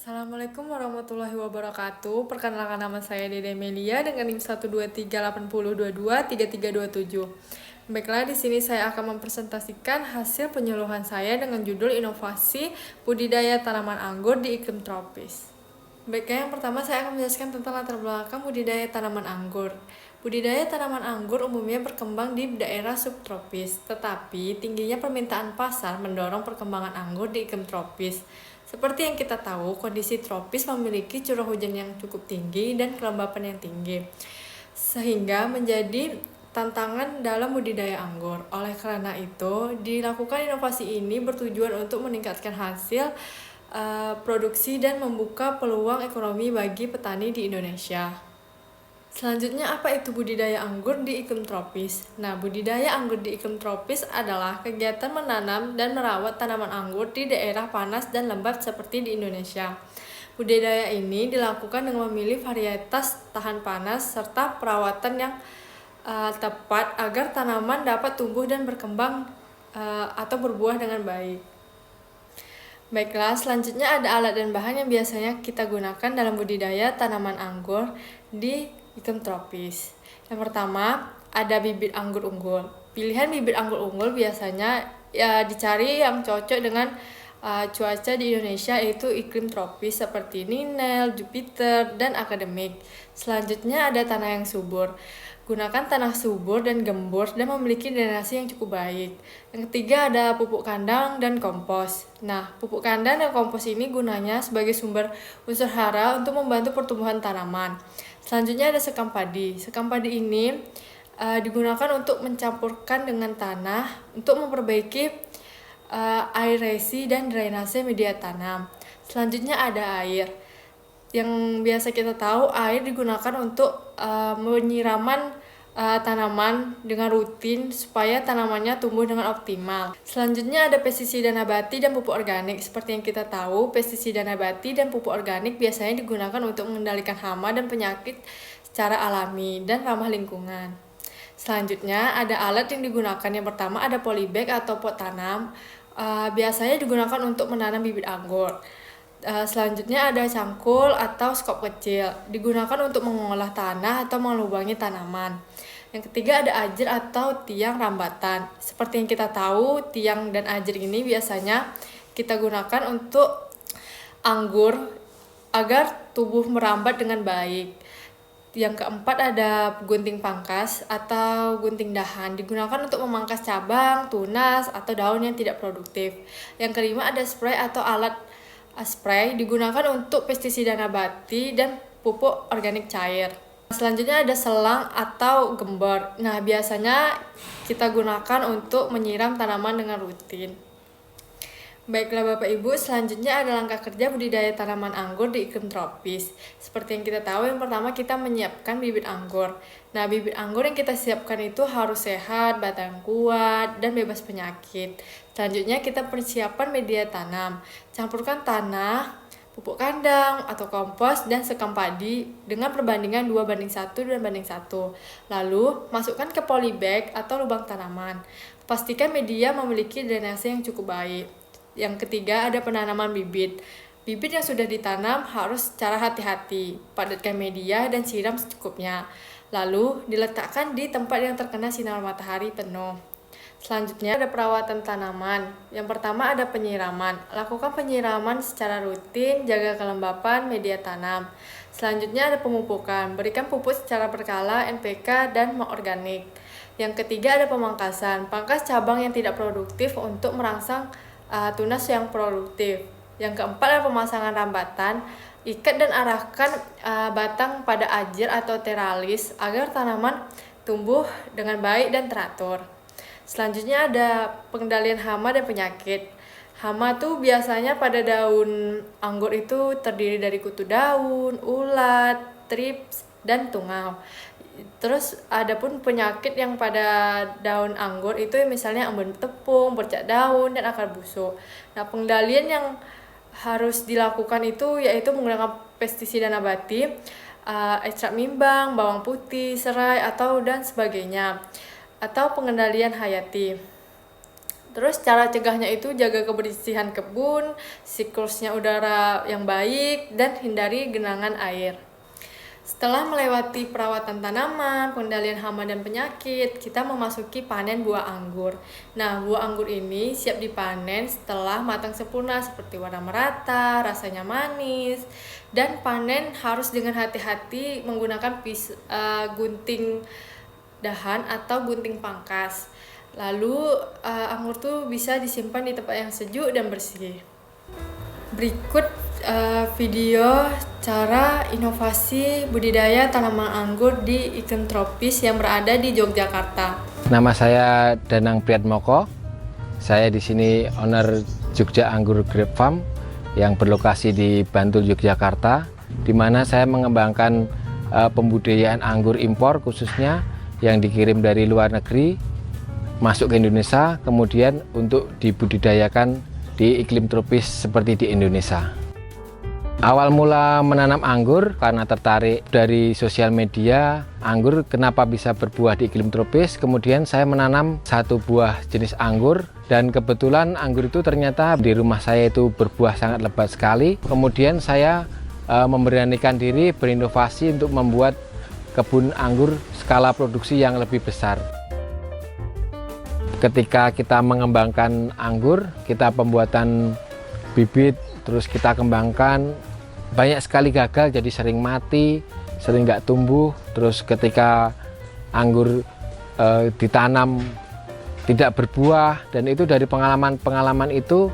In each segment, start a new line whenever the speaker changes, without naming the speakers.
Assalamualaikum warahmatullahi wabarakatuh. Perkenalkan nama saya Dede Melia dengan NIM 12380223327. Baiklah, di sini saya akan mempresentasikan hasil penyuluhan saya dengan judul Inovasi Budidaya Tanaman Anggur di Iklim Tropis. Baiklah, yang pertama saya akan menjelaskan tentang latar belakang budidaya tanaman anggur. Budidaya tanaman anggur umumnya berkembang di daerah subtropis, tetapi tingginya permintaan pasar mendorong perkembangan anggur di iklim tropis. Seperti yang kita tahu, kondisi tropis memiliki curah hujan yang cukup tinggi dan kelembapan yang tinggi, sehingga menjadi tantangan dalam budidaya anggur. Oleh karena itu, dilakukan inovasi ini bertujuan untuk meningkatkan hasil produksi dan membuka peluang ekonomi bagi petani di Indonesia. Selanjutnya, apa itu budidaya anggur di iklim tropis? Nah, budidaya anggur di iklim tropis adalah kegiatan menanam dan merawat tanaman anggur di daerah panas dan lembab seperti di Indonesia. Budidaya ini dilakukan dengan memilih varietas tahan panas serta perawatan yang tepat agar tanaman dapat tumbuh dan berkembang atau berbuah dengan baik. Baiklah, selanjutnya ada alat dan bahan yang biasanya kita gunakan dalam budidaya tanaman anggur di iklim tropis. Yang pertama, ada bibit anggur unggul. Pilihan bibit anggur unggul biasanya dicari yang cocok dengan cuaca di Indonesia, yaitu iklim tropis seperti Ninel, Jupiter, dan akademik. Selanjutnya ada tanah yang subur. Gunakan tanah subur dan gembur dan memiliki drainase yang cukup baik. Yang ketiga ada pupuk kandang dan kompos. Nah, pupuk kandang dan kompos ini gunanya sebagai sumber unsur hara untuk membantu pertumbuhan tanaman. Selanjutnya ada sekam padi. Sekam padi ini digunakan untuk mencampurkan dengan tanah untuk memperbaiki aerasi dan drainase media tanam. Selanjutnya ada air. Yang biasa kita tahu, air digunakan untuk penyiraman tanaman dengan rutin supaya tanamannya tumbuh dengan optimal. Selanjutnya ada pestisida nabati dan pupuk organik. Seperti yang kita tahu, pestisida nabati dan pupuk organik biasanya digunakan untuk mengendalikan hama dan penyakit secara alami dan ramah lingkungan. Selanjutnya ada alat yang digunakan. Yang pertama ada polybag atau pot tanam. Biasanya digunakan untuk menanam bibit anggur. Selanjutnya ada cangkul atau skop kecil, digunakan untuk mengolah tanah atau melubangi tanaman. Yang ketiga ada ajir atau tiang rambatan. Seperti yang kita tahu, tiang dan ajir ini biasanya kita gunakan untuk anggur agar tubuh merambat dengan baik. Yang keempat ada gunting pangkas atau gunting dahan, digunakan untuk memangkas cabang, tunas, atau daun yang tidak produktif. Yang kelima ada spray atau alat spray, digunakan untuk pestisida nabati dan pupuk organik cair. Selanjutnya ada selang atau gembor. Nah, biasanya kita gunakan untuk menyiram tanaman dengan rutin. Baiklah Bapak Ibu, selanjutnya ada langkah kerja budidaya tanaman anggur di iklim tropis. Seperti yang kita tahu, yang pertama kita menyiapkan bibit anggur. Nah, bibit anggur yang kita siapkan itu harus sehat, batang kuat, dan bebas penyakit. Selanjutnya kita persiapan media tanam. Campurkan tanah, pupuk kandang atau kompos, dan sekam padi dengan perbandingan 2:1 dan 1:1. Lalu, masukkan ke polybag atau lubang tanaman. Pastikan media memiliki drainase yang cukup baik. Yang ketiga ada penanaman bibit. Bibit yang sudah ditanam harus secara hati-hati, padatkan media dan siram secukupnya. Lalu diletakkan di tempat yang terkena sinar matahari penuh. Selanjutnya ada perawatan tanaman. Yang pertama ada penyiraman. Lakukan penyiraman secara rutin, jaga kelembapan media tanam. Selanjutnya ada pemupukan. Berikan pupuk secara berkala, NPK dan organik. Yang ketiga ada pemangkasan. Pangkas cabang yang tidak produktif untuk merangsang tunas yang produktif. Yang keempat adalah pemasangan rambatan. Ikat dan arahkan batang pada ajir atau teralis agar tanaman tumbuh dengan baik dan teratur. Selanjutnya ada pengendalian hama dan penyakit. Hama tuh biasanya pada daun anggur itu terdiri dari kutu daun, ulat, trips, dan tungau. Terus ada pun penyakit yang pada daun anggur itu misalnya embun tepung, bercak daun, dan akar busuk. Nah, pengendalian yang harus dilakukan itu yaitu menggunakan pestisida nabati, ekstrak mimbang, bawang putih, serai, atau dan sebagainya, atau pengendalian hayati. Terus cara cegahnya itu jaga kebersihan kebun, siklusnya udara yang baik, dan hindari genangan air. Setelah melewati perawatan tanaman, pengendalian hama dan penyakit, kita memasuki panen buah anggur. Nah, buah anggur ini siap dipanen setelah matang sempurna seperti warna merata, rasanya manis, dan panen harus dengan hati-hati menggunakan gunting dahan atau gunting pangkas. Lalu anggur tuh bisa disimpan di tempat yang sejuk dan bersih. Berikut video cara inovasi budidaya tanaman anggur di iklim tropis yang berada di Yogyakarta.
Nama saya Danang Priatmoko. Saya di sini owner Jogja Anggur Grape Farm yang berlokasi di Bantul, Yogyakarta, di mana saya mengembangkan pembudidayaan anggur impor khususnya yang dikirim dari luar negeri masuk ke Indonesia, kemudian untuk dibudidayakan di iklim tropis seperti di Indonesia. Awal mula menanam anggur karena tertarik dari sosial media anggur kenapa bisa berbuah di iklim tropis. Kemudian saya menanam satu buah jenis anggur dan kebetulan anggur itu ternyata di rumah saya itu berbuah sangat lebat sekali. Kemudian saya memberanikan diri berinovasi untuk membuat kebun anggur skala produksi yang lebih besar. Ketika kita mengembangkan anggur, kita pembuatan bibit, terus kita kembangkan, banyak sekali gagal, jadi sering mati, sering nggak tumbuh. Terus ketika anggur ditanam tidak berbuah, dan itu dari pengalaman itu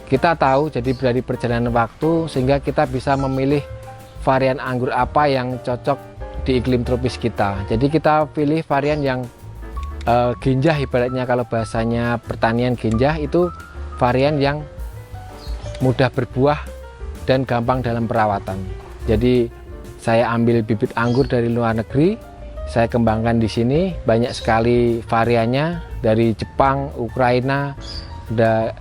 kita tahu, jadi dari perjalanan waktu sehingga kita bisa memilih varian anggur apa yang cocok di iklim tropis kita. Jadi kita pilih varian yang genjah, ibaratnya kalau bahasanya pertanian genjah, itu varian yang mudah berbuah dan gampang dalam perawatan. Jadi saya ambil bibit anggur dari luar negeri, saya kembangkan di sini, banyak sekali variannya dari Jepang, Ukraina,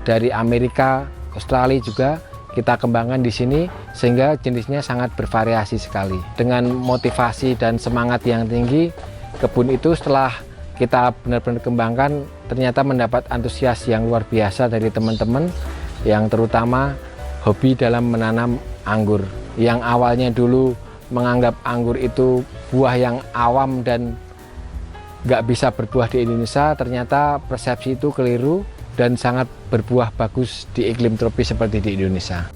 dari Amerika, Australia juga kita kembangkan di sini sehingga jenisnya sangat bervariasi sekali. Dengan motivasi dan semangat yang tinggi, kebun itu setelah kita benar-benar kembangkan ternyata mendapat antusias yang luar biasa dari teman-teman yang terutama hobi dalam menanam anggur, yang awalnya dulu menganggap anggur itu buah yang awam dan nggak bisa berbuah di Indonesia. Ternyata persepsi itu keliru dan sangat berbuah bagus di iklim tropis seperti di Indonesia.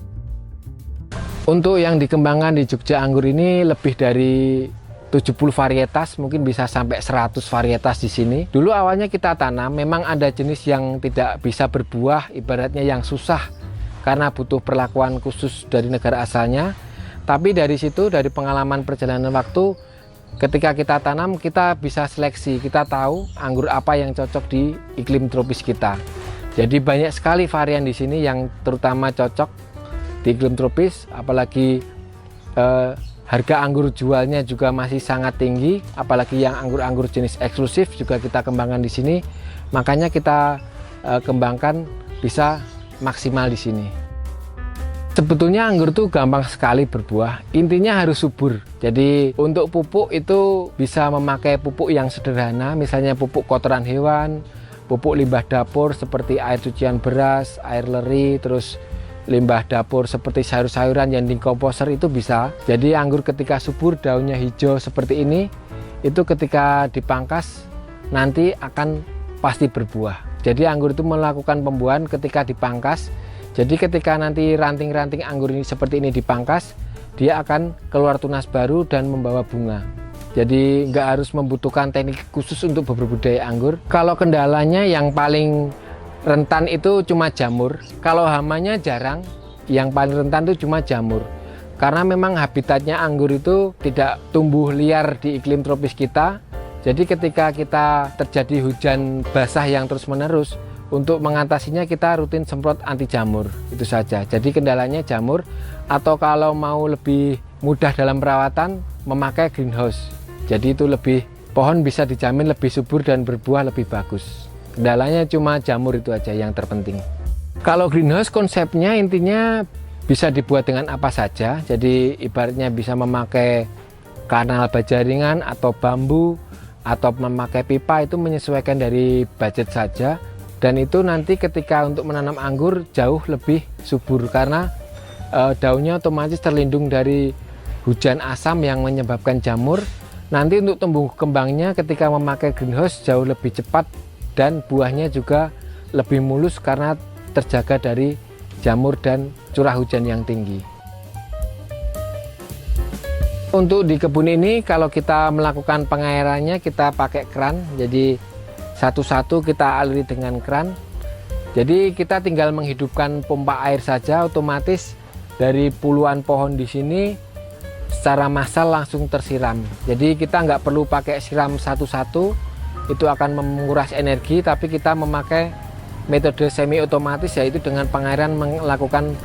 Untuk yang dikembangkan di Jogja Anggur ini lebih dari 70 varietas, mungkin bisa sampai 100 varietas di sini. Dulu awalnya kita tanam, memang ada jenis yang tidak bisa berbuah, ibaratnya yang susah karena butuh perlakuan khusus dari negara asalnya. Tapi dari situ, dari pengalaman perjalanan waktu, ketika kita tanam, kita bisa seleksi, kita tahu anggur apa yang cocok di iklim tropis kita. Jadi banyak sekali varian di sini yang terutama cocok di iklim tropis, apalagi harga anggur jualnya juga masih sangat tinggi, apalagi yang anggur-anggur jenis eksklusif juga kita kembangkan di sini. Makanya kita kembangkan bisa maksimal di sini. Sebetulnya anggur tuh gampang sekali berbuah, intinya harus subur. Jadi untuk pupuk itu bisa memakai pupuk yang sederhana, misalnya pupuk kotoran hewan, pupuk limbah dapur seperti air cucian beras, air leri, terus limbah dapur seperti sayur-sayuran yang dikomposer itu bisa. Jadi anggur ketika subur, daunnya hijau seperti ini, itu ketika dipangkas nanti akan pasti berbuah. Jadi anggur itu melakukan pembuahan ketika dipangkas. Jadi ketika nanti ranting-ranting anggur ini seperti ini dipangkas, dia akan keluar tunas baru dan membawa bunga. Jadi nggak harus membutuhkan teknik khusus untuk berbudidaya anggur. Kalau kendalanya yang paling rentan itu cuma jamur. Kalau hamanya jarang, yang paling rentan itu cuma jamur. Karena memang habitatnya anggur itu tidak tumbuh liar di iklim tropis kita. Jadi ketika kita terjadi hujan basah yang terus-menerus, untuk mengatasinya kita rutin semprot anti jamur, itu saja. Jadi kendalanya jamur, atau kalau mau lebih mudah dalam perawatan, memakai greenhouse. Jadi itu pohon bisa dijamin lebih subur dan berbuah lebih bagus. Kendalanya cuma jamur itu aja yang terpenting. Kalau greenhouse konsepnya intinya bisa dibuat dengan apa saja. Jadi ibaratnya bisa memakai kanal baja ringan atau bambu atau memakai pipa, itu menyesuaikan dari budget saja. Dan itu nanti ketika untuk menanam anggur jauh lebih subur karena daunnya otomatis terlindung dari hujan asam yang menyebabkan jamur. Nanti untuk tumbuh kembangnya ketika memakai greenhouse jauh lebih cepat dan buahnya juga lebih mulus karena terjaga dari jamur dan curah hujan yang tinggi. Untuk di kebun ini kalau kita melakukan pengairannya kita pakai keran, jadi satu-satu kita aliri dengan keran. Jadi kita tinggal menghidupkan pompa air saja, otomatis dari puluhan pohon di sini secara massal langsung tersiram. Jadi kita nggak perlu pakai siram satu-satu, itu akan menguras energi, tapi kita memakai metode semi otomatis, yaitu dengan pengairan melakukan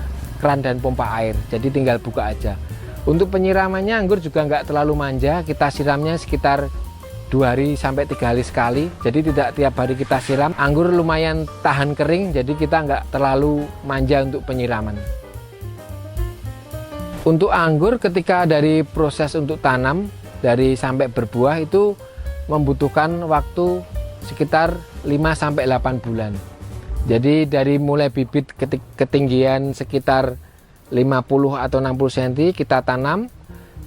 keran dan pompa air. Jadi tinggal buka aja. Untuk penyiramannya anggur juga nggak terlalu manja, kita siramnya sekitar 2 hari sampai 3 hari sekali. Jadi tidak tiap hari kita siram. Anggur lumayan tahan kering, jadi kita nggak terlalu manja untuk penyiraman. Untuk anggur ketika dari proses untuk tanam dari sampai berbuah itu membutuhkan waktu sekitar 5 sampai 8 bulan. Jadi dari mulai bibit ketinggian sekitar 50 atau 60 cm kita tanam,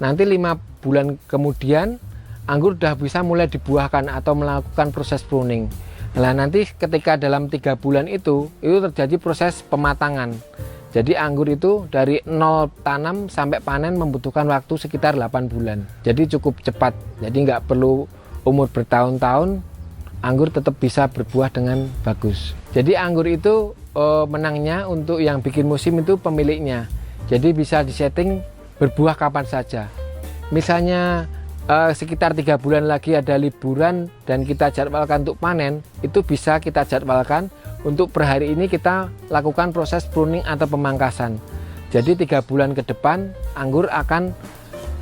nanti 5 bulan kemudian anggur sudah bisa mulai dibuahkan atau melakukan proses pruning. Nah, nanti ketika dalam 3 bulan itu terjadi proses pematangan. Jadi anggur itu dari nol tanam sampai panen membutuhkan waktu sekitar 8 bulan. Jadi cukup cepat. Jadi nggak perlu umur bertahun-tahun, anggur tetap bisa berbuah dengan bagus. Jadi anggur itu menangnya untuk yang bikin musim itu pemiliknya. Jadi bisa disetting berbuah kapan saja. Misalnya sekitar 3 bulan lagi ada liburan dan kita jadwalkan untuk panen, itu bisa kita jadwalkan untuk per hari ini kita lakukan proses pruning atau pemangkasan. Jadi 3 bulan ke depan anggur akan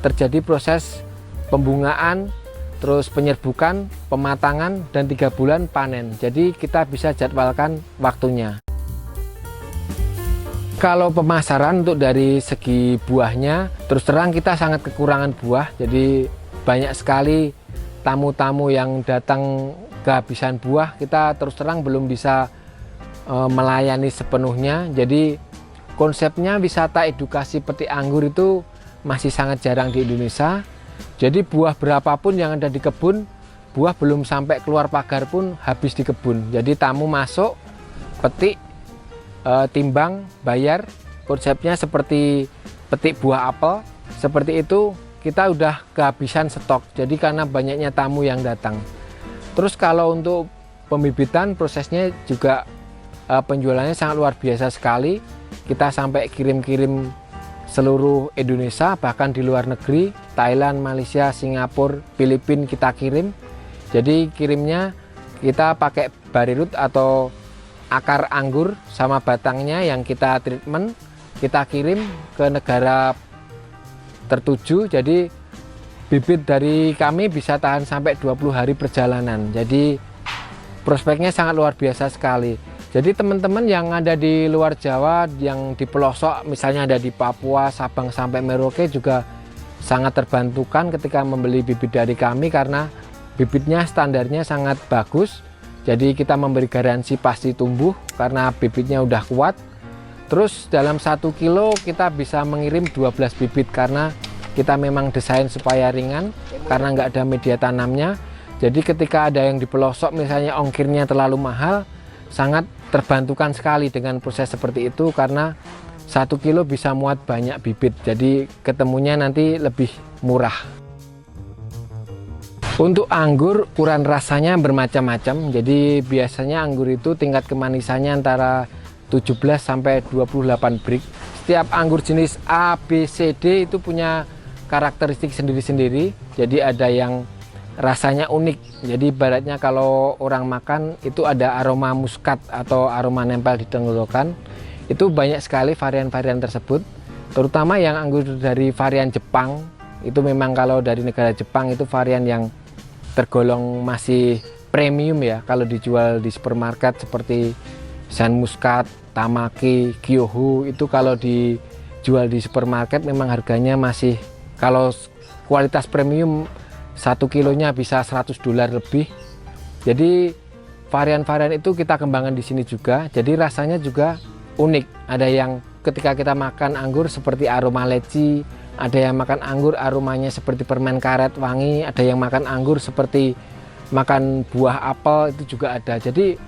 terjadi proses pembungaan, terus penyerbukan, pematangan, dan 3 bulan panen. Jadi kita bisa jadwalkan waktunya. Kalau pemasaran untuk dari segi buahnya, terus terang kita sangat kekurangan buah. Jadi banyak sekali tamu-tamu yang datang kehabisan buah, kita terus terang belum bisa melayani sepenuhnya. Jadi konsepnya wisata edukasi petik anggur itu masih sangat jarang di Indonesia. Jadi buah berapapun yang ada di kebun, buah belum sampai keluar pagar pun habis di kebun. Jadi tamu masuk, petik, timbang, bayar. Konsepnya seperti petik buah apel, seperti itu. Kita udah kehabisan stok, jadi karena banyaknya tamu yang datang. Terus kalau untuk pembibitan prosesnya juga penjualannya sangat luar biasa sekali. Kita sampai kirim-kirim seluruh Indonesia, bahkan di luar negeri, Thailand, Malaysia, Singapura, Filipina kita kirim. Jadi kirimnya kita pakai barirut atau akar anggur sama batangnya yang kita treatment, kita kirim ke negara tertuju. Jadi bibit dari kami bisa tahan sampai 20 hari perjalanan. Jadi prospeknya sangat luar biasa sekali. Jadi teman-teman yang ada di luar Jawa, yang di pelosok misalnya ada di Papua, Sabang sampai Merauke juga sangat terbantukan ketika membeli bibit dari kami karena bibitnya standarnya sangat bagus. Jadi kita memberi garansi pasti tumbuh karena bibitnya udah kuat. Terus dalam 1 kilo kita bisa mengirim 12 bibit karena kita memang desain supaya ringan karena nggak ada media tanamnya. Jadi ketika ada yang di pelosok misalnya ongkirnya terlalu mahal, sangat terbantukan sekali dengan proses seperti itu karena 1 kilo bisa muat banyak bibit. Jadi ketemunya nanti lebih murah. Untuk anggur ukuran rasanya bermacam-macam. Jadi biasanya anggur itu tingkat kemanisannya antara 17 sampai 28 brik. Setiap anggur jenis A, B, C, D itu punya karakteristik sendiri-sendiri. Jadi ada yang rasanya unik. Jadi ibaratnya kalau orang makan itu ada aroma muskat atau aroma nempel di tenggorokan. Itu banyak sekali varian-varian tersebut. Terutama yang anggur dari varian Jepang. Itu memang kalau dari negara Jepang itu varian yang tergolong masih premium ya. Kalau dijual di supermarket seperti San Muscat, Tamaki, Kyoho itu kalau dijual di supermarket memang harganya masih, kalau kualitas premium 1 kilonya bisa $100 lebih. Jadi varian-varian itu kita kembangkan di sini juga. Jadi rasanya juga unik. Ada yang ketika kita makan anggur seperti aroma leci, ada yang makan anggur aromanya seperti permen karet wangi, ada yang makan anggur seperti makan buah apel, itu juga ada. Jadi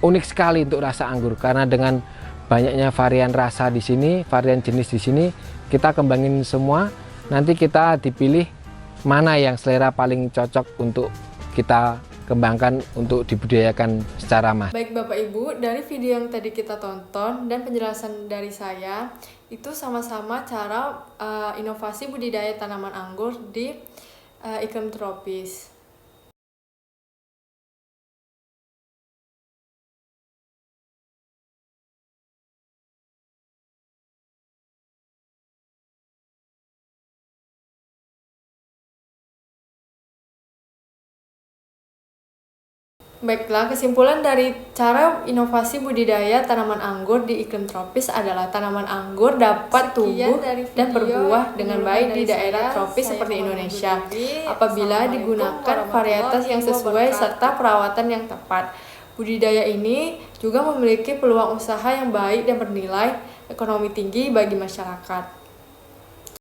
unik sekali untuk rasa anggur karena dengan banyaknya varian rasa di sini, varian jenis di sini, kita kembangin semua. Nanti kita dipilih mana yang selera paling cocok untuk kita kembangkan untuk dibudidayakan secara massal.
Baik Bapak Ibu, dari video yang tadi kita tonton dan penjelasan dari saya, itu sama-sama cara inovasi budidaya tanaman anggur di iklim tropis. Baiklah, kesimpulan dari cara inovasi budidaya tanaman anggur di iklim tropis adalah tanaman anggur dapat tumbuh dan berbuah dengan baik di daerah tropis seperti Indonesia apabila digunakan varietas yang sesuai serta perawatan yang tepat. Budidaya ini juga memiliki peluang usaha yang baik dan bernilai ekonomi tinggi bagi masyarakat.